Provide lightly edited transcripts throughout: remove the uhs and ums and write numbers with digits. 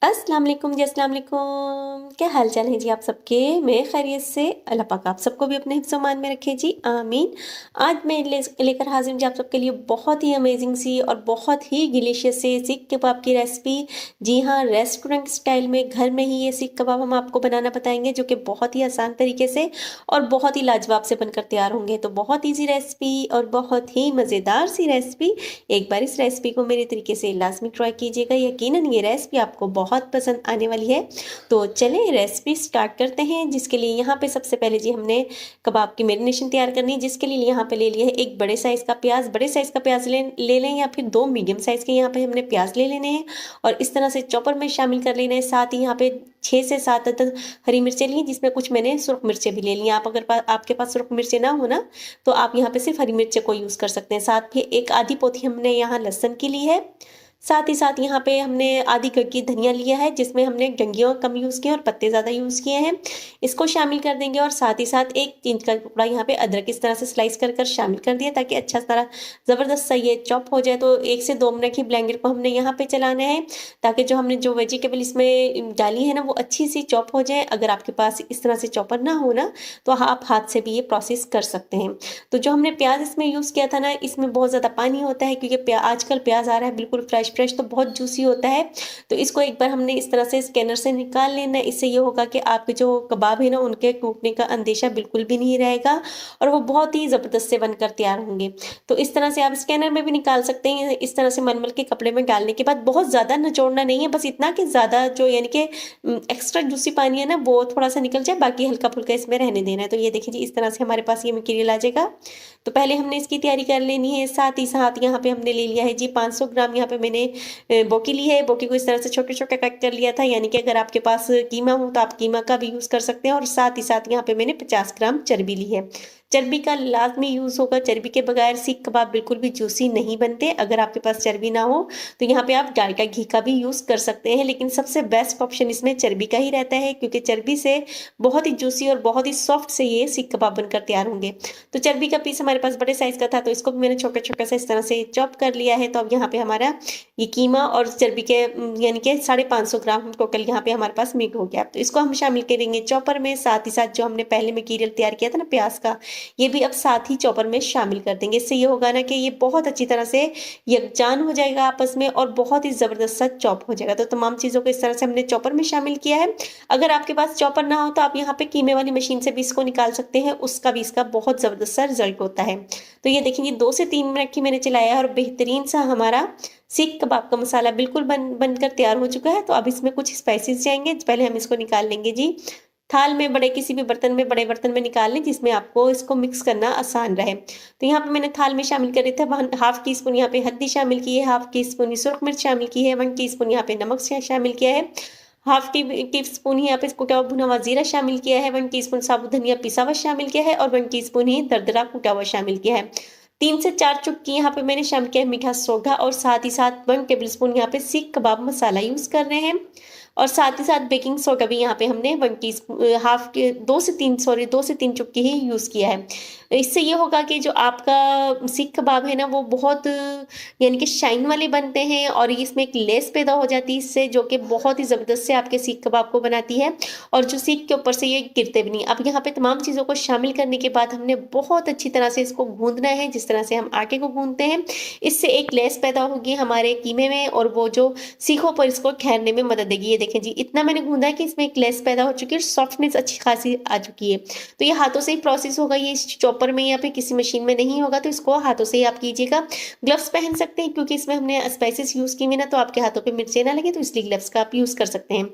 अस्सलाम वालेकुम जी, अस्सलाम वालेकुम। क्या हाल चाल है जी आप सबके? मैं खैरियत से। अल्लाह पाक आप सबको भी अपने हिफ्ज़ मान में रखे जी, आमीन। आज मैं लेकर हाजिर हूँ जी आप सबके लिए बहुत ही अमेजिंग सी और बहुत ही डिलीशियस सी सीख कबाब की रेसिपी। जी हाँ, रेस्टोरेंट स्टाइल में घर में ही ये सीख कबाब हम आपको बनाना बताएंगे, जो कि बहुत ही आसान तरीके से और बहुत ही लाजवाब से बनकर तैयार होंगे। तो बहुत ईजी रेसिपी और बहुत ही मज़ेदार सी रेसिपी। एक बार इस रेसिपी को मेरे तरीके से लाजमी ट्राई कीजिएगा, यकीनन ये रेसिपी आपको बहुत पसंद आने वाली है। तो चलें रेसिपी स्टार्ट करते हैं, जिसके लिए यहाँ पे सबसे पहले जी हमने कबाब की मैरिनेशन तैयार करनी है, जिसके लिए यहाँ पे ले लिया है एक बड़े साइज़ का प्याज। बड़े साइज़ का प्याज ले लें या फिर दो मीडियम साइज़ के यहाँ पे हमने प्याज ले लेने हैं और इस तरह से चॉपर में शामिल कर लेना है। साथ ही यहाँ पे 6 से 7 अदद हरी मिर्चें ली, जिसमें कुछ मैंने सुरख मिर्चें भी ले ली। आप अगर आपके पास सुरख मिर्चें ना हो ना, तो आप यहाँ पे सिर्फ हरी मिर्चें को यूज़ कर सकते हैं। साथ ही एक आधी पोथी हमने यहाँ लहसुन की ली है। साथ ही साथ यहाँ पे हमने आधी कटकी धनिया लिया है, जिसमें हमने डंडियाँ कम यूज़ किए और पत्ते ज़्यादा यूज़ किए हैं। इसको शामिल कर देंगे और साथ ही साथ 1 इंच का टुकड़ा यहाँ पे अदरक इस तरह से स्लाइस कर शामिल कर दिया, ताकि अच्छा तरह ज़बरदस्त सा ये चॉप हो जाए। तो 1 से 2 मिनट ही ब्लेंडर को हमने यहाँ पे चलाना है, ताकि जो हमने जो वेजिटेबल इसमें डाली है ना, वो अच्छी सी चॉप हो जाए। अगर आपके पास इस तरह से चॉपर ना हो ना, तो आप हाथ से भी ये प्रोसेस कर सकते हैं। तो जो हमने प्याज इसमें यूज़ किया था ना, इसमें बहुत ज़्यादा पानी होता है, क्योंकि आजकल प्याज आ रहा है बिल्कुल फ्रेश तो बहुत जूसी होता है। तो इसको एक बार हमने इस तरह से स्कैनर से निकाल लेना है। इससे ये होगा कि आपके जो कबाब है ना, उनके टूटने का अंदेशा बिल्कुल भी नहीं रहेगा और वो बहुत ही ज़बरदस्त से बनकर तैयार होंगे। तो इस तरह से आप स्कैनर में भी निकाल सकते हैं। इस तरह से मलमल के कपड़े में डालने के बाद बहुत ज़्यादा निचोड़ना नहीं है, बस इतना कि ज़्यादा जो यानी कि एक्स्ट्रा जूसी पानी है ना, वो थोड़ा सा निकल जाए, बाकी हल्का फुल्का इसमें रहने देना है। तो ये देखिए जी, इस तरह से हमारे पास ये मटेरियल आ जाएगा। तो पहले हमने इसकी तैयारी कर लेनी है। साथ ही साथ यहाँ पे हमने ले लिया है जी 500 ग्राम, यहाँ पे मैंने बोकी ली है। बोकी को इस तरह से छोटे-छोटे कट कर लिया था, यानी कि अगर आपके पास कीमा हो तो आप कीमा का भी यूज़ कर सकते हैं। और साथ ही साथ यहाँ पे मैंने 50 ग्राम चर्बी ली है। चर्बी का लाज़मी यूज़ होगा, चर्बी के बगैर सीख कबाब बिल्कुल भी जूसी नहीं बनते। अगर आपके पास चर्बी ना हो तो यहाँ पे आप डालडा घी का भी यूज़ कर सकते हैं, लेकिन सबसे बेस्ट ऑप्शन इसमें चर्बी का ही रहता है, क्योंकि चर्बी से बहुत ही जूसी और बहुत ही सॉफ्ट से ये सीख कबाब बनकर तैयार होंगे। तो चर्बी का पीस हमारे पास बड़े साइज़ का था, तो इसको भी मैंने छोटा-छोटा सा इस तरह से चॉप कर लिया है। तो अब यहाँ पे हमारा ये कीमा और चर्बी के यानी कि 550 ग्राम टोटल यहाँ पे हमारे पास मीट हो गया। तो इसको हम शामिल करेंगे चॉपर में। साथ ही साथ जो हमने पहले मटीरियल तैयार किया था ना प्याज का, ये भी अब साथ ही चॉपर में शामिल कर देंगे। इससे ये होगा ना कि ये बहुत अच्छी तरह से यकजान हो जाएगा आपस में और बहुत ही ज़बरदस्त सा चॉप हो जाएगा। तो तमाम चीज़ों को इस तरह से हमने चॉपर में शामिल किया है। अगर आपके पास चॉपर ना हो तो आप यहाँ पे कीमे वाली मशीन से भी इसको निकाल सकते हैं, उसका भी इसका बहुत ज़बरदस्त सा रिजल्ट होता है। तो ये देखेंगे 2 से 3 मिनट की मैंने चलाया है और बेहतरीन सा हमारा सीख कबाब का मसाला बिल्कुल बनकर तैयार हो चुका है। तो अब इसमें कुछ स्पाइसेस जाएँगे। पहले हम इसको निकाल लेंगे जी थाल में, बड़े किसी भी बर्तन में, बड़े बर्तन में निकाल लें, जिसमें आपको इसको मिक्स करना आसान रहे। तो यहाँ पे मैंने थाल में शामिल करे थे 1/2 टी स्पून यहाँ पे हल्दी शामिल की है, 1/2 टी स्पून सुरख मिर्च शामिल की है, 1 टीस्पून यहाँ पे नमक शामिल किया है, 1/2 टी स्पून ही यहाँ पे कुटा हुआ भुना हुआ जीरा शामिल किया है, 1 टीस्पून साबुत धनिया पिसा हुआ शामिल किया है और 1 टीस्पून ही दरदरा कूटा हुआ शामिल किया है। 3 से 4 चुटकी यहाँ पे मैंने शामिल किया है मीठा सोडा और साथ ही साथ 1 टेबलस्पून यहाँ पे सीख कबाब मसाला यूज़ कर रहे हैं। और साथ ही साथ बेकिंग सोडा भी यहाँ पे हमने 1 टीस्पून 2 से 3 चुटकी ही यूज़ किया है। इससे ये होगा कि जो आपका सीख कबाब है ना, वो बहुत यानी कि शाइन वाले बनते हैं और इसमें एक लेस पैदा हो जाती है इससे, जो कि बहुत ही ज़बरदस्त से आपके सीख कबाब को बनाती है और जो सीख के ऊपर से ये गिरते भी नहीं। अब यहाँ पे तमाम चीज़ों को शामिल करने के बाद हमने बहुत अच्छी तरह से इसको गूँथना है, जिस तरह से हम आटे को गूँथते हैं। इससे एक लेस पैदा होगी हमारे कीमे में और वो जो सीखों पर इसको ठहरने में मदद देगी। ये देखें जी, इतना मैंने गूँधा है कि इसमें एक लेस पैदा हो चुकी है और सॉफ्टनेस अच्छी खासी आ चुकी है। तो ये हाथों से ही प्रोसेस होगा, ये चॉपर में या फिर किसी मशीन में नहीं होगा, तो इसको हाथों से ही आप कीजिएगा। ग्लव्स पहन सकते हैं, क्योंकि इसमें हमने स्पाइसेस यूज़ किए हैं ना, तो आपके हाथों पे मिर्चें ना लगे, तो इसलिए ग्लव्स का आप यूज़ कर सकते हैं।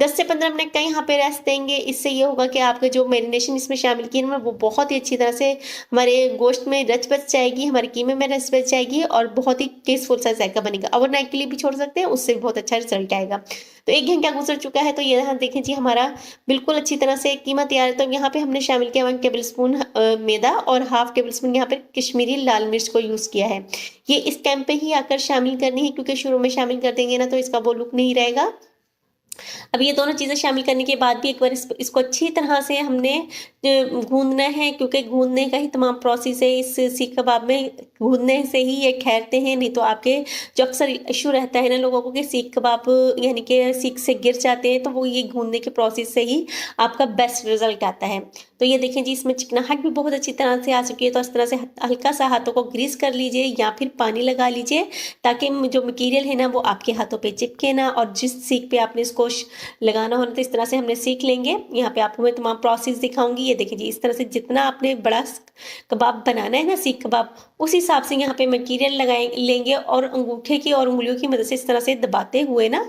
10 से 15 मिनट का यहाँ पे रेस्ट देंगे। इससे ये होगा कि आपका जो मैरिनेशन इसमें शामिल की है ना, वो बहुत ही अच्छी तरह से हमारे गोश्त में रच बच जाएगी, हमारे कीमे में रच बच जाएगी और बहुत ही टेस्टफुल सा जायका बनेगा। ओवरनाइट के लिए भी छोड़ सकते हैं, उससे भी बहुत अच्छा रिजल्ट आएगा। तो 1 घंटा गुजर चुका है, तो ये यहाँ देखें जी, हमारा बिल्कुल अच्छी तरह से कीमा तैयार है। तो यहाँ पे हमने शामिल किया 1 टेबलस्पून मैदा और 1/2 टेबलस्पून यहाँ पे कश्मीरी लाल मिर्च को यूज़ किया है। ये इस टाइम पे ही आकर शामिल करनी है, क्योंकि शुरू में शामिल कर देंगे ना तो इसका वो लुक नहीं रहेगा। अब ये दोनों चीज़ें शामिल करने के बाद भी एक बार इसको अच्छी तरह से हमने गूँदना है, क्योंकि गूँदने का ही तमाम प्रोसेस है। इस सीख कबाब में गूँदने से ही ये ठहरते हैं, नहीं तो आपके जो अक्सर इशू रहता है ना लोगों को कि सीख कबाब यानी कि सीख से गिर जाते हैं, तो वो ये गूँदने के प्रोसेस से ही आपका बेस्ट रिजल्ट आता है। तो ये देखें जी, इसमें चिकनाहट भी बहुत अच्छी तरह से आ चुकी है। तो इस तरह से हल्का सा हाथों को ग्रीस कर लीजिए या फिर पानी लगा लीजिए, ताकि जो मटेरियल है ना वो आपके हाथों पे चिपके ना, और जिस सीख पे आपने इसको लगाना होना तो इस तरह से हमने सीख लेंगे। यहाँ पे आपको मैं तमाम प्रोसेस दिखाऊंगी। ये देखिए जी, इस तरह से जितना आपने बड़ा कबाब बनाना है ना, सीख कबाब, उस हिसाब से यहाँ पे मटेरियल लगाए लेंगे और अंगूठे की और उंगलियों की मदद से इस तरह से दबाते हुए ना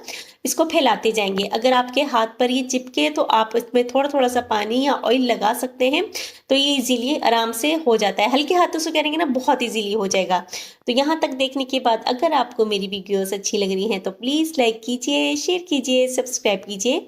इसको फैलाते जाएंगे। अगर आपके हाथ पर ये चिपके तो आप इसमें थोड़ा थोड़ा सा पानी या ऑयल लगा सकते हैं, तो ये इजीली आराम से हो जाता है। हल्के हाथों से करेंगे ना बहुत इजीली हो जाएगा। तो यहाँ तक देखने के बाद अगर आपको मेरी वीडियोस अच्छी लग रही हैं तो प्लीज़ लाइक कीजिए, शेयर कीजिए, सब्सक्राइब कीजिए,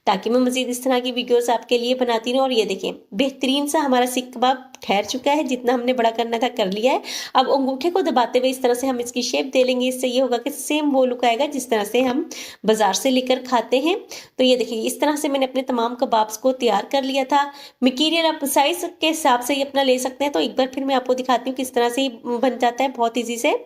ताकि मैं मज़ीद इस तरह की वीडियोस आपके लिए बनाती रहूँ। और ये देखें, बेहतरीन सा हमारा सीख कबाब ठहर चुका है। जितना हमने बड़ा करना था कर लिया है। अब अंगूठे को दबाते हुए इस तरह से हम इसकी शेप दे लेंगे। इससे ये होगा कि सेम वो लुक आएगा जिस तरह से हम बाजार से लेकर खाते हैं। तो ये देखिए, इस तरह से मैंने अपने तमाम कबाब्स को तैयार कर लिया था। मटीरियल आप साइज के हिसाब से ही अपना ले सकते हैं। तो एक बार फिर मैं आपको दिखाती हूँ किस तरह से बन जाता है। बहुत ईजी से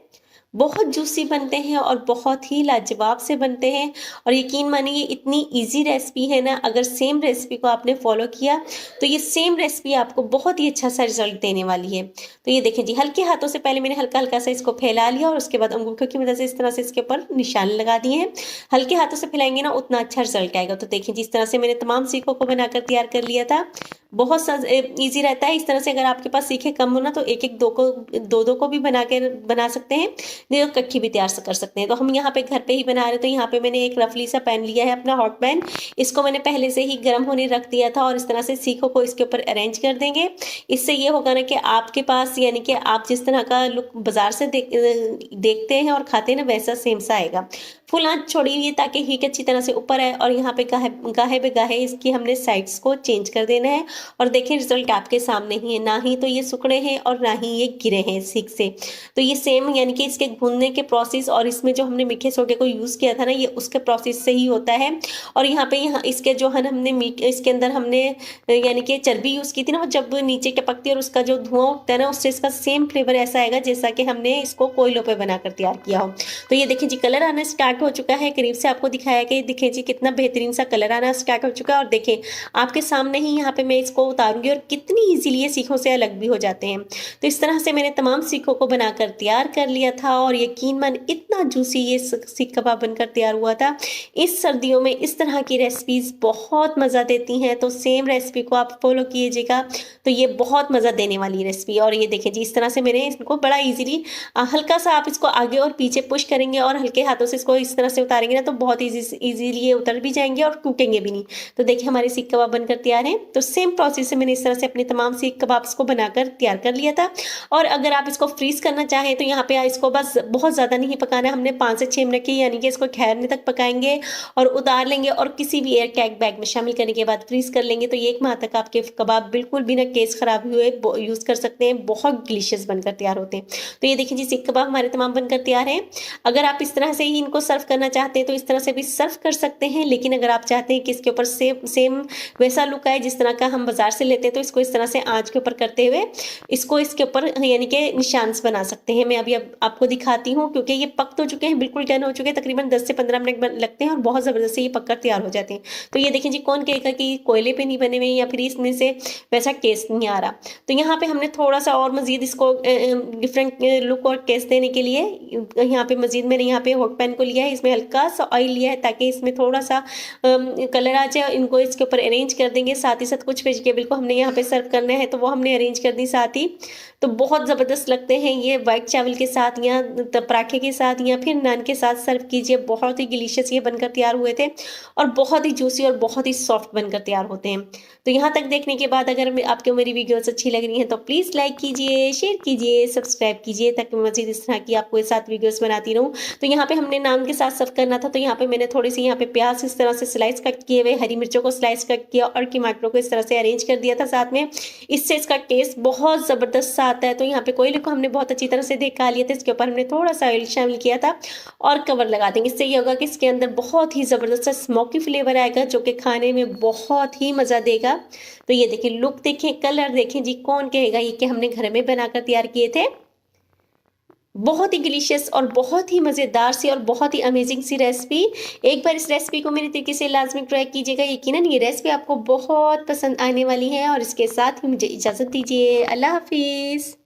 बहुत जूसी बनते हैं और बहुत ही लाजवाब से बनते हैं। और यकीन मानिए, इतनी इजी रेसिपी है ना, अगर सेम रेसिपी को आपने फॉलो किया तो ये सेम रेसिपी आपको बहुत ही अच्छा सा रिजल्ट देने वाली है। तो ये देखें जी, हल्के हाथों से पहले मैंने हल्का हल्का सा इसको फैला लिया और उसके बाद अंगूठों की मदद से इस तरह से इसके ऊपर निशान लगा दिए हैं। हल्के हाथों से फैलाएंगे ना उतना अच्छा रिजल्ट आएगा। तो देखें जी, इस तरह से मैंने तमाम सीखों को बनाकर तैयार कर लिया था। बहुत ईजी रहता है। इस तरह से अगर आपके पास सीखे कम हो ना तो एक एक दो दो को भी बना सकते हैं, नहीं तो कट्ठी भी तैयार कर सकते हैं। तो हम यहाँ पे घर पे ही बना रहे। तो यहाँ पे मैंने एक रफली सा पैन लिया है, अपना हॉट पैन। इसको मैंने पहले से ही गर्म होने रख दिया था और इस तरह से सीखों को इसके ऊपर अरेंज कर देंगे। इससे ये होगा ना कि आपके पास यानी कि आप जिस तरह का लुक बाजार से देखते हैं और खाते हैं ना, वैसा सेम सा आएगा। फुल आंच छोड़िए ताकि हीट अच्छी तरह से ऊपर आए। और यहाँ पे गाहे बेगाहे इसकी हमने साइड्स को चेंज कर देना है। और देखें, रिजल्ट आपके सामने ही है। ना ही तो ये सुखड़े हैं और ना ही ये गिरे हैं सीख से। तो ये सेम यानी कि इसके भूनने के प्रोसेस और इसमें जो हमने मीठे सोडे को यूज़ किया था ना, ये उसके प्रोसेस से ही होता है। और यहाँ इसके जो है हमने इसके अंदर हमने यानी कि चर्बी यूज़ की थी ना, वो जब नीचे टपकती है और उसका जो धुआं उठता है ना, उससे इसका सेम फ्लेवर ऐसा आएगा जैसा कि हमने इसको कोयलों पर बनाकर तैयार किया हो। तो ये देखिए जी, कलर आना स्टार्ट हो चुका है। करीब से आपको दिखाया कि देखें जी, कितना बेहतरीन सा कलर आना स्टार्ट हो चुका है। और देखें, आपके सामने ही यहाँ पे मैं इसको उतारूंगी और कितनी इजीली ये सीखों से अलग भी हो जाते हैं। तो इस तरह से मैंने तमाम सीखों को बनाकर तैयार कर लिया था। और यकीन मान, इतना जूसी ये सीख कबाब बनकर तैयार हुआ था। इस सर्दियों में इस तरह की रेसिपीज बहुत मज़ा देती हैं। तो सेम रेसिपी को आप फॉलो कीजिएगा, तो ये बहुत मज़ा देने वाली रेसिपी। और ये देखें जी, इस तरह से मैंने इसको बड़ा ईजिली हल्का सा आप इसको आगे और पीछे पुश करेंगे और हल्के हाथों से इसको इस तरह से उतारेंगे ना, तो बहुत ईजीली ये उतर भी जाएंगे और टूटेंगे भी नहीं। तो देखिए, हमारे सीख कबाब बनकर तैयार हैं। तो सेम प्रोसेस से मैंने इस तरह से अपने तमाम सीख कबाब्स को बनाकर तैयार कर लिया था। और अगर आप इसको फ्रीज करना चाहें तो यहाँ पे इसको बस बहुत ज़्यादा नहीं पकाना है। हमने 5 से 6 मिनट की यानी कि इसको ठहरने तक पकाएंगे और उतार लेंगे और किसी भी एयर टाइट बैग में शामिल करने के बाद फ्रीज कर लेंगे। तो ये 1 माह तक आपके कबाब बिल्कुल बिना केस खराब हुए यूज़ कर सकते हैं। बहुत डिलीशियस बनकर तैयार होते हैं। तो ये देखिए जी, सीख कबाब हमारे तमाम बनकर तैयार हैं। अगर आप इस तरह से ही इनको सर्व करना चाहते हैं तो इस तरह से भी सर्व कर सकते हैं। लेकिन अगर आप चाहते हैं कि इसके ऊपर सेम वैसा लुक आए जिस तरह का हम बाजार से लेते हैं, तो इसको इस तरह से आंच के ऊपर करते हुए इसको इसके ऊपर यानी कि निशान बना सकते हैं। मैं अभी आपको दिखाती हूँ, क्योंकि ये पक तो चुके हैं, बिल्कुल डन हो चुके हैं। तकरीबन 10 से 15 मिनट लगते हैं और बहुत ज़बरदस्त से ये पककर तैयार हो जाते हैं। तो ये देखें जी, कौन कहेगा कि कोयले पे नहीं बने हुए या फिर इसमें से वैसा टेस्ट नहीं आ रहा। तो यहाँ पे हमने थोड़ा सा और मज़ीद इसको डिफरेंट लुक और टेस्ट देने के लिए यहाँ पे मज़ीद मैंने यहाँ पे हॉट पैन को लिया है, इसमें हल्का सा ऑयल लिया है ताकि इसमें थोड़ा सा कलर आ जाए। इनको इसके ऊपर अरेंज कर देंगे। साथ ही साथ कुछ वेजिटेबल को हमने यहाँ पे सर्व करना है, तो वो हमने अरेंज कर दी साथ ही। तो बहुत ज़बरदस्त लगते हैं ये वाइट चावल के साथ या पराठे के साथ या फिर नान के साथ सर्व कीजिए। बहुत ही डिलीशियस ये बनकर तैयार हुए थे और बहुत ही जूसी और बहुत ही सॉफ्ट बनकर तैयार होते हैं। तो यहाँ तक देखने के बाद अगर आपको मेरी वीडियोस अच्छी लग रही हैं तो प्लीज़ लाइक कीजिए, शेयर कीजिए, सब्सक्राइब कीजिए, ताकि मैं मज़ीद इस तरह की आपको साथ वीडियोस बनाती रहूँ। तो यहाँ पे हमने नान के साथ सर्व करना था, तो यहाँ पे मैंने थोड़ी सी यहाँ पे प्याज इस तरह से स्लाइस कट किए हुए, हरी मिर्चों को स्लाइस कट किया और टमाटरों को इस तरह से अरेंज कर दिया था साथ में। इससे इसका टेस्ट बहुत ज़बरदस्त सा आता है। तो यहाँ पे कोयले को हमने बहुत अच्छी तरह से दिखा लिया था, इसके ऊपर हमने थोड़ा सा ऑयल शामिल किया था और कवर लगा देंगे। इससे ये होगा कि इसके अंदर बहुत ही ज़बरदस्त सा स्मोकी फ्लेवर आएगा, जो कि खाने में बहुत ही मज़ा देगा। तो ये देखिए, लुक देखें, कलर देखें जी, कौन कहेगा ये कि हमने घर में बनाकर तैयार किए थे। बहुत ही डिलीशियस और बहुत ही मज़ेदार सी और बहुत ही अमेजिंग सी रेसिपी। एक बार इस रेसिपी को मेरे तरीके से लाजमी ट्राई कीजिएगा, यकीनन ये रेसिपी आपको बहुत पसंद आने वाली है। और इसके साथ ही मुझे इजाज़त दीजिए। अल्लाह हाफिज़।